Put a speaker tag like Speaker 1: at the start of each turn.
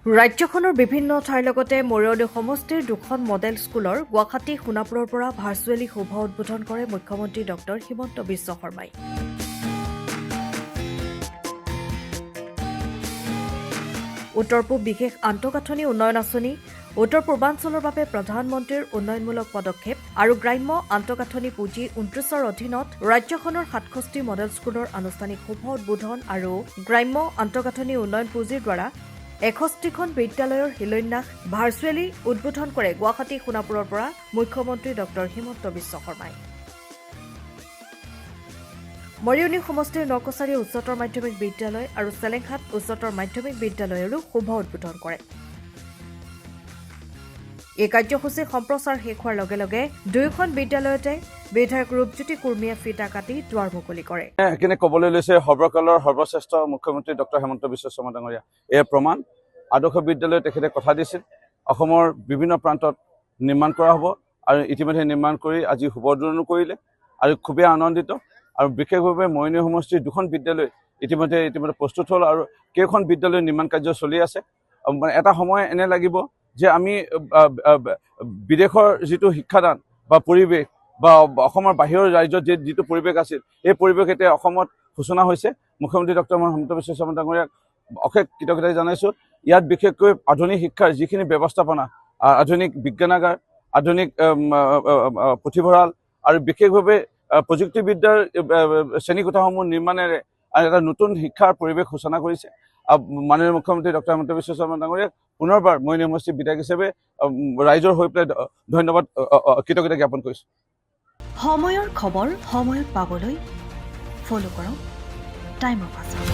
Speaker 1: ৰাজ্যখনৰ বিভিন্ন ঠাইৰ লগতে মৰিয়নি সমষ্টিৰ দুখন মডেল স্কুলৰ গুৱাহাটী সোণাপুৰৰ পৰা ভাৰ্চুৱেলি শুভ উদ্বোধন কৰে মুখ্যমন্ত্ৰী ডক্টৰ হিমন্ত বিশ্ব শৰ্মাই। উত্তৰ পূব বিশেষ আন্তঃগাঁথনি উন্নয়ন আঁচনি, উত্তৰ পূৰ্বাঞ্চলৰ বাবে প্ৰধানমন্ত্ৰীৰ উন্নয়নমূলক পদক্ষেপ আৰু গ্ৰাম্য আন্তঃগাঁথনি পুঁজি ২৯ৰ অধীনত ৰাজ্যখনৰ ৬৭টি মডেল স্কুলৰ আনুষ্ঠানিক শুভ উদ্বোধন আৰু গ্ৰাম্য আন্তঃগাঁথনি উন্নয়ন পুঁজিৰ দ্বাৰা ৬১খন বিদ্যালয়ৰ শিলান্যাস ভাৰ্চুৱেলি উদ্বোধন কৰে গুৱাহাটী সোণাপুৰৰ পৰা মুখ্যমন্ত্ৰী ডক্টৰ হিমন্ত বিশ্ব শৰ্মাই। মৰিয়নি সমষ্টিৰ নকছাৰী উচ্চতৰ মাধ্যমিক বিদ্যালয় আৰু চেলেংঘাট উচ্চতৰ মাধ্যমিক বিদ্যালয়ৰো শুভ উদ্বোধন কৰে। এই কাৰ্যসূচী সম্প্ৰচাৰ শেষ হোৱাৰ লগে লগে দুয়োখন বিদ্যালয়তে বিধায়ক ৰূপজ্যোতি কুৰ্মীয়ে ফিতা কাটি দুৱাৰ মুকলি কৰে।
Speaker 2: সেইখিনি ক'বলৈ লৈছে সৰ্বকালৰ সৰ্বশ্ৰেষ্ঠ মুখ্যমন্ত্ৰী ডক্টৰ হিমন্ত বিশ্ব শৰ্মা ডাঙৰীয়া। এয়া প্ৰমাণ আদৰ্শ বিদ্যালয় তেখেতে কথা দিছিল অসমৰ বিভিন্ন প্ৰান্তত নিৰ্মাণ কৰা হ'ব আৰু ইতিমধ্যে নিৰ্মাণ কৰি আজি শুভ উদ্বোধন কৰিলে আৰু খুবেই আনন্দিত। আৰু বিশেষভাৱে মৰিয়নি সমষ্টিৰ দুখন বিদ্যালয় ইতিমধ্যে প্ৰস্তুত হ'ল আৰু কেইখন বিদ্যালয়ৰ নিৰ্মাণ কাৰ্য চলি আছে। এটা সময় এনে লাগিব যে আমি বিদেশৰ যিটো শিক্ষাদান বা পৰিৱেশ বা অসমৰ বাহিৰৰ ৰাজ্যত যিটো পৰিৱেশ আছিল এই পৰিৱেশ এতিয়া অসমত সূচনা হৈছে। মুখ্যমন্ত্ৰী ডক্টৰ হিমন্ত বিশ্ব শৰ্মা ডাঙৰীয়াক অশেষ কৃতজ্ঞতা জনাইছোঁ। ইয়াত বিশেষকৈ আধুনিক শিক্ষাৰ যিখিনি ব্যৱস্থাপনা, আধুনিক বিজ্ঞানাগাৰ, আধুনিক পুথিভঁৰাল আৰু বিশেষভাৱে প্ৰযুক্তিবিদ্যাৰ শ্ৰেণীকোঠাসমূহ নিৰ্মাণেৰে এটা নতুন শিক্ষাৰ পৰিৱেশ সূচনা কৰিছে। মাননীয় মুখ্যমন্ত্ৰী ডক্টৰ হিমন্ত বিশ্ব শৰ্মা ডাঙৰীয়াক পুনৰবাৰ মৰিয়নি সমষ্টিৰ বিধায়ক হিচাপে ৰাইজৰ হৈ পেলাই ধন্যবাদ কৃতজ্ঞতা জ্ঞাপন কৰিছোঁ।
Speaker 1: সময়ৰ খবৰ সময়ত পাবলৈ ফ'ল' কৰক টাইম অফ আছাম।